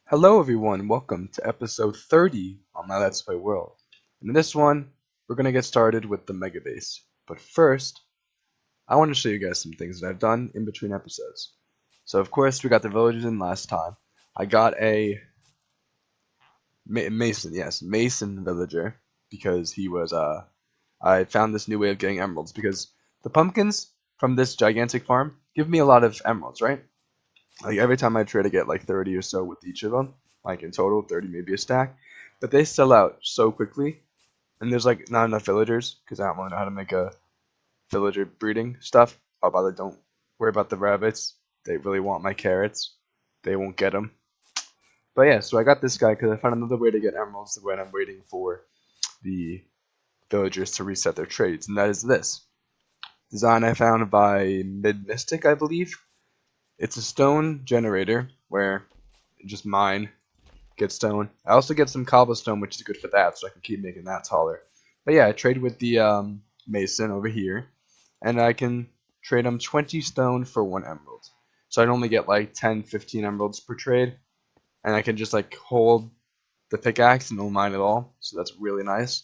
Hello everyone, welcome to episode 30 on my Let's Play world. And in this one, we're going to get started with the Mega Base. But first, I want to show you guys some things that I've done in between episodes. So of course, we got the villagers in last time. I got a Mason villager, because he was, I found this new way of getting emeralds, because the pumpkins from this gigantic farm give me a lot of emeralds, right? Like every time I try to get like 30 or so with each of them, like in total 30 maybe a stack, but they sell out so quickly, and there's like not enough villagers because I don't really know how to make a villager breeding stuff. How about I don't worry about the rabbits? They really want my carrots. They won't get them. But yeah, so I got this guy because I found another way to get emeralds when I'm waiting for the villagers to reset their trades, and that is this design I found by Mid Mystic, I believe. It's a stone generator where you just mine, get stone. I also get some cobblestone, which is good for that, so I can keep making that taller. But yeah, I trade with the mason over here, and I can trade him 20 stone for 1 emerald. So I'd only get like 10, 15 emeralds per trade, and I can just like hold the pickaxe and no mine at all. So that's really nice.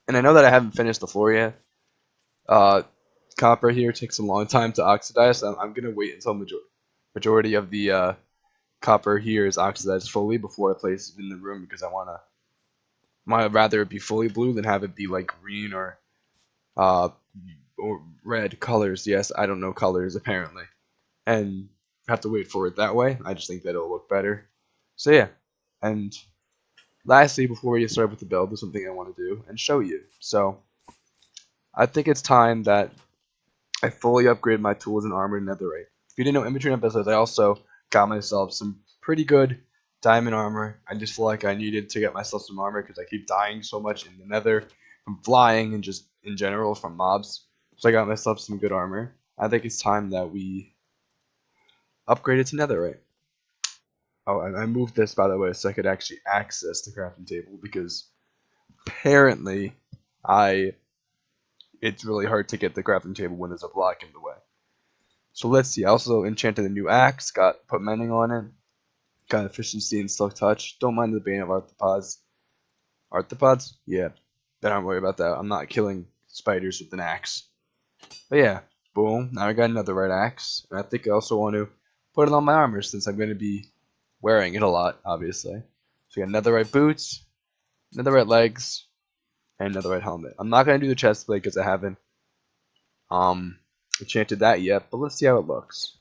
And I know that I haven't finished the floor yet. Uh, Copper here takes a long time to oxidize, so I'm gonna wait until majority of the copper here is oxidized fully before I place it in the room, because I might rather it be fully blue than have it be like green uh or red colors. Yes, I don't know colors apparently, and have to wait for it that way. I just think that it'll look better. So yeah, and lastly, before we get started with the build, there's something I want to do and show you. So I think it's time that I fully upgrade my tools and armor in netherite. If you didn't know, in between episodes, I also got myself some pretty good diamond armor. I just feel like I needed to get myself some armor because I keep dying so much in the nether from flying and just in general from mobs. So I got myself some good armor. I think it's time that we upgrade it to netherite. Oh, and I moved this, by the way, so I could actually access the crafting table, because apparently I it's really hard to get the crafting table when there's a block in the way. So let's see. I also enchanted a new axe, put mending on it, got efficiency and silk touch. Don't mind the bane of arthropods. Arthropods? Yeah. But don't worry about that. I'm not killing spiders with an axe. But yeah, boom. Now I got another red axe. And I think I also want to put it on my armor, since I'm going to be wearing it a lot, obviously. So we got another red boots, another red legs, and another red helmet. I'm not going to do the chest plate because I haven't um enchanted that yet, but let's see how it looks.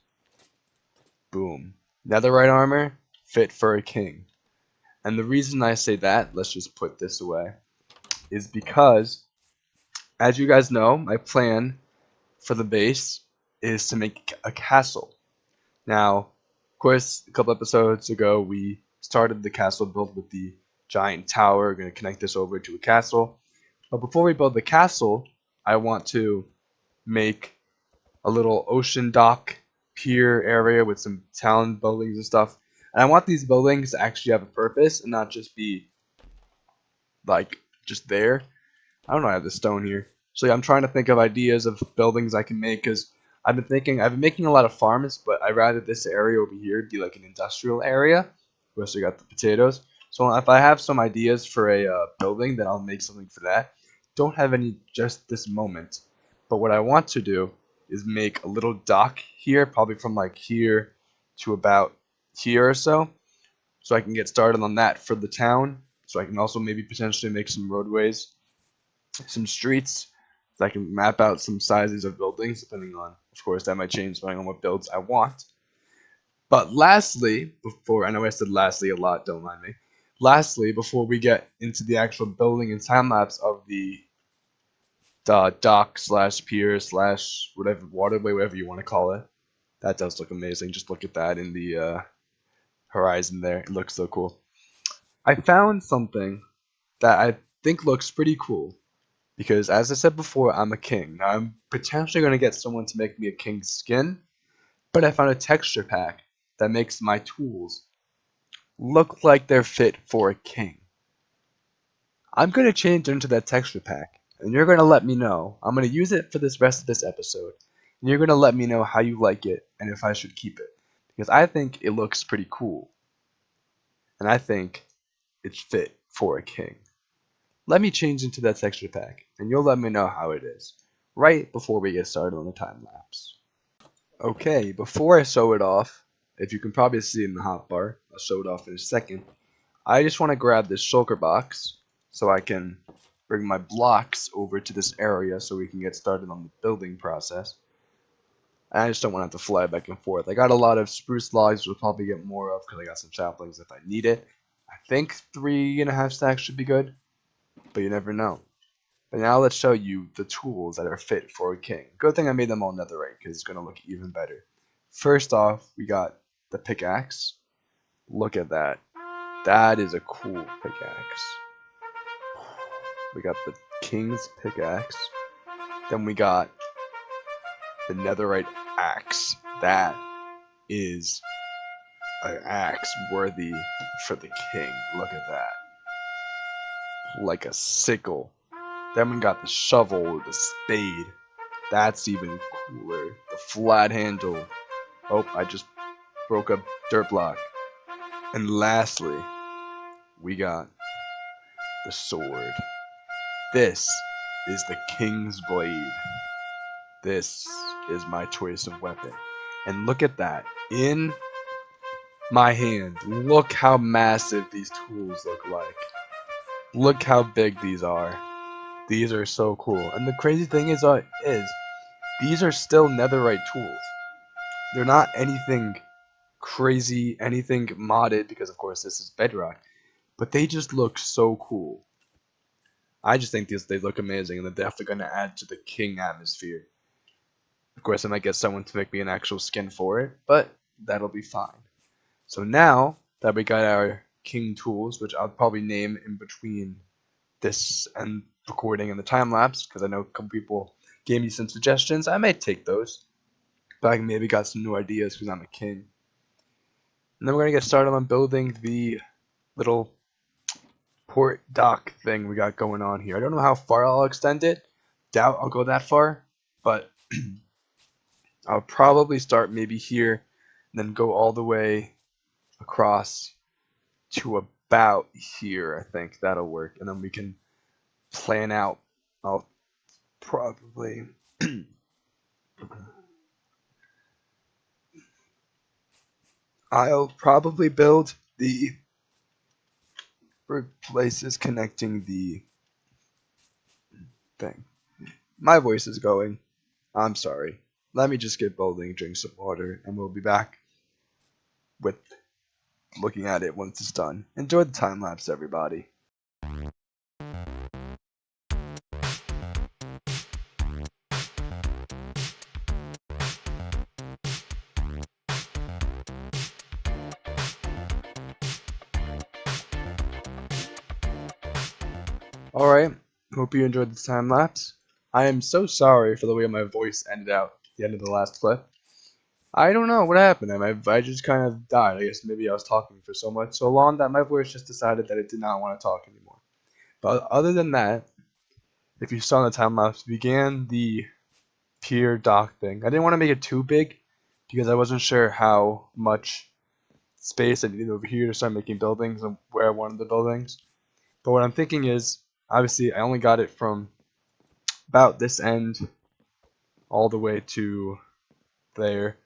Boom. Netherite armor, fit for a king. And the reason I say that, let's just put this away, is because, as you guys know, my plan for the base is to make a castle. Now, of course, a couple episodes ago, we started the castle build with the giant tower. We're going to connect this over to a castle. But before we build the castle, I want to make a little ocean dock pier area with some town buildings and stuff. And I want these buildings to actually have a purpose and not just be like just there. I don't know, I have the stone here. So yeah, I'm trying to think of ideas of buildings I can make, because I've been making a lot of farms, but I'd rather this area over here be like an industrial area. We also got the potatoes. So if I have some ideas for a building, then I'll make something for that. Don't have any just this moment. But what I want to do is make a little dock here, probably from like here to about here or so. So I can get started on that for the town. So I can also maybe potentially make some roadways, some streets, so I can map out some sizes of buildings, depending on, of course, that might change depending on what builds I want. But lastly, I know I said lastly a lot, don't mind me. Lastly, before we get into the actual building and time lapse of the dock slash pier slash whatever waterway, whatever you want to call it, that does look amazing. Just look at that in the horizon there. It looks so cool. I found something that I think looks pretty cool. Because, as I said before, I'm a king. Now, I'm potentially going to get someone to make me a king's skin, but I found a texture pack that makes my tools look like they're fit for a king. I'm going to change into that texture pack, and you're going to let me know. I'm going to use it for this rest of this episode, and you're going to let me know how you like it and if I should keep it. Because I think it looks pretty cool. and I think it's fit for a king. Let me change into that texture pack, and you'll let me know how it is, right before we get started on the time lapse. Okay, before I show it off, if you can probably see in the hotbar, I'll show it off in a second, I just want to grab this shulker box so I can bring my blocks over to this area so we can get started on the building process. And I just don't want to have to fly back and forth. I got a lot of spruce logs we'll probably get more of because I got some saplings if I need it. I think 3.5 stacks should be good, but you never know. But now let's show you the tools that are fit for a king. Good thing I made them all netherite because it's going to look even better. First off, we got the pickaxe. Look at that. That is a cool pickaxe. We got the king's pickaxe. Then we got the netherite axe. That is an axe worthy for the king. Look at that. Like a sickle. Then we got the shovel, the spade. That's even cooler. The flat handle. Oh, I just broke a dirt block. And lastly, we got the sword. This is the King's Blade. This is my choice of weapon. And look at that. In my hand. Look how massive these tools look like. Look how big these are. These are so cool. And the crazy thing is these are still netherite tools. They're not anything crazy, anything modded, because of course this is bedrock. But they just look so cool. I just think they look amazing, and they're definitely going to add to the king atmosphere. Of course, I might get someone to make me an actual skin for it, but that'll be fine. So now that we got our king tools, which I'll probably name in between this and recording and the time lapse, because I know a couple people gave me some suggestions. I may take those, but I maybe got some new ideas because I'm a king. And then we're going to get started on building the little port dock thing we got going on here. I don't know how far I'll extend it. Doubt I'll go that far, but I'll probably start maybe here and then go all the way across to about here. I think that'll work, and then we can plan out. I'll probably build the places connecting the thing. My voice is going. I'm sorry. Let me just get building, drink some water, and we'll be back with looking at it once it's done. Enjoy the time lapse, everybody. Alright, hope you enjoyed the time lapse. I am so sorry for the way my voice ended out at the end of the last clip. I don't know what happened. I just kind of died. I guess maybe I was talking for so long that my voice just decided that it did not want to talk anymore. But other than that, if you saw in the time lapse, we began the pier dock thing. I didn't want to make it too big because I wasn't sure how much space I needed over here to start making buildings and where I wanted the buildings. But what I'm thinking is, obviously, I only got it from about this end all the way to there.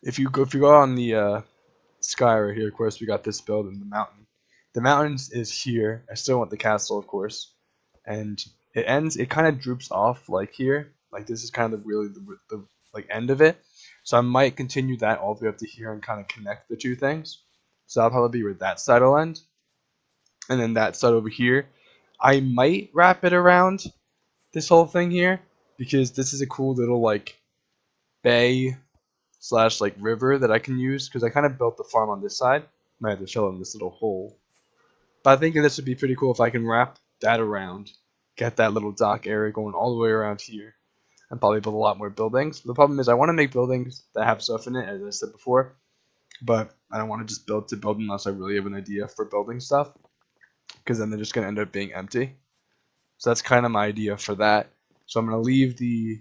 If you go on the sky right here, of course, we got this building, the mountain. The mountains is here. I still want the castle, of course, and it kind of droops off like here. Like this is kind of really the like end of it. So I might continue that all the way up to here and kind of connect the two things. So that'll probably be where that side will end, and then that side over here. I might wrap it around this whole thing here because this is a cool little like bay slash like river that I can use because I kind of built the farm on this side. Might have to show them this little hole. But I think this would be pretty cool if I can wrap that around, get that little dock area going all the way around here, and probably build a lot more buildings. The problem is I want to make buildings that have stuff in it, as I said before, but I don't want to just build to build unless I really have an idea for building stuff, because then they're just going to end up being empty. So that's kind of my idea for that. So I'm going to leave the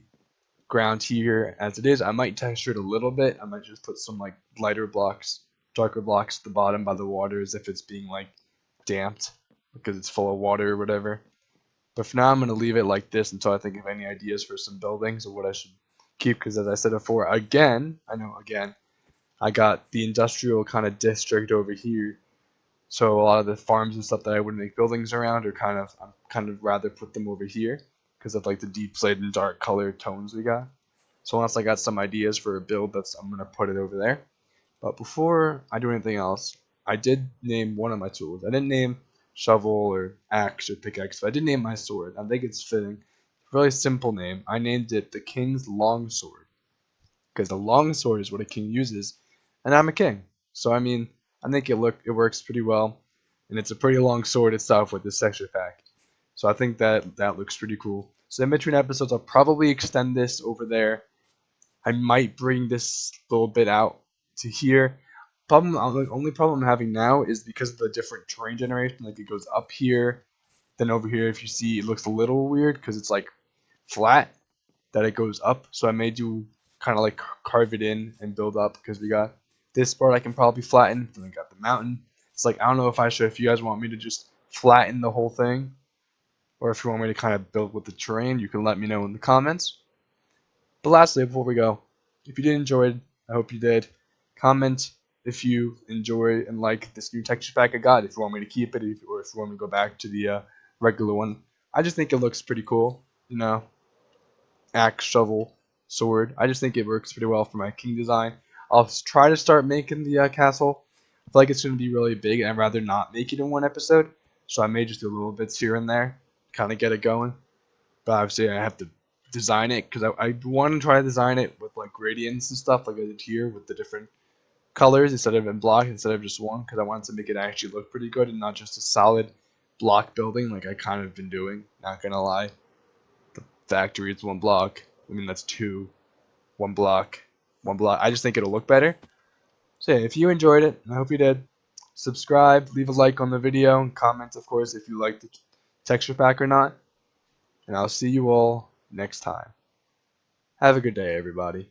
ground here as it is. I might texture it a little bit. I might just put some like lighter blocks darker blocks at the bottom by the water as if it's being like damped because it's full of water or whatever. But for now, I'm going to leave it like this until I think of any ideas for some buildings or what I should keep. Because as I said before, again, I got the industrial kind of district over here. So a lot of the farms and stuff that I would make buildings around are I'm kind of rather put them over here because of like the deep slate and dark color tones we got. So once I got some ideas for a build, I'm going to put it over there. But before I do anything else, I did name one of my tools. I didn't name shovel or axe or pickaxe, but I did name my sword. I think it's fitting. Really simple name. I named it the King's Longsword because the longsword is what a king uses, and I'm a king. So I mean, I think it works pretty well, and it's a pretty long sword itself with this texture pack. So I think that looks pretty cool. So in between episodes, I'll probably extend this over there. I might bring this little bit out to here. The only problem I'm having now is because of the different terrain generation. Like it goes up here, then over here. If you see, it looks a little weird because it's like flat that it goes up. So I may do kind of like carve it in and build up because we got this part I can probably flatten. Then we got the mountain. It's like I don't know if I should. If you guys want me to just flatten the whole thing, or if you want me to kind of build with the terrain, you can let me know in the comments. But lastly, before we go, if you did enjoy it, I hope you did. Comment if you enjoy and like this new texture pack I got. If you want me to keep it, or if you want me to go back to the regular one. I just think it looks pretty cool. You know, axe, shovel, sword. I just think it works pretty well for my king design. I'll try to start making the castle. I feel like it's going to be really big, and I'd rather not make it in one episode. So I may just do little bits here and there, kind of get it going. But obviously, I have to design it because I want to try to design it with like gradients and stuff like I did here with the different colors instead of just one, because I wanted to make it actually look pretty good and not just a solid block building like I kind of been doing. Not gonna lie, the factory is one block. I mean that's two, one block, one block. I just think it'll look better. So yeah, if you enjoyed it, and I hope you did, subscribe, leave a like on the video, and comment of course if you like the texture pack or not. And I'll see you all next time. Have a good day, everybody.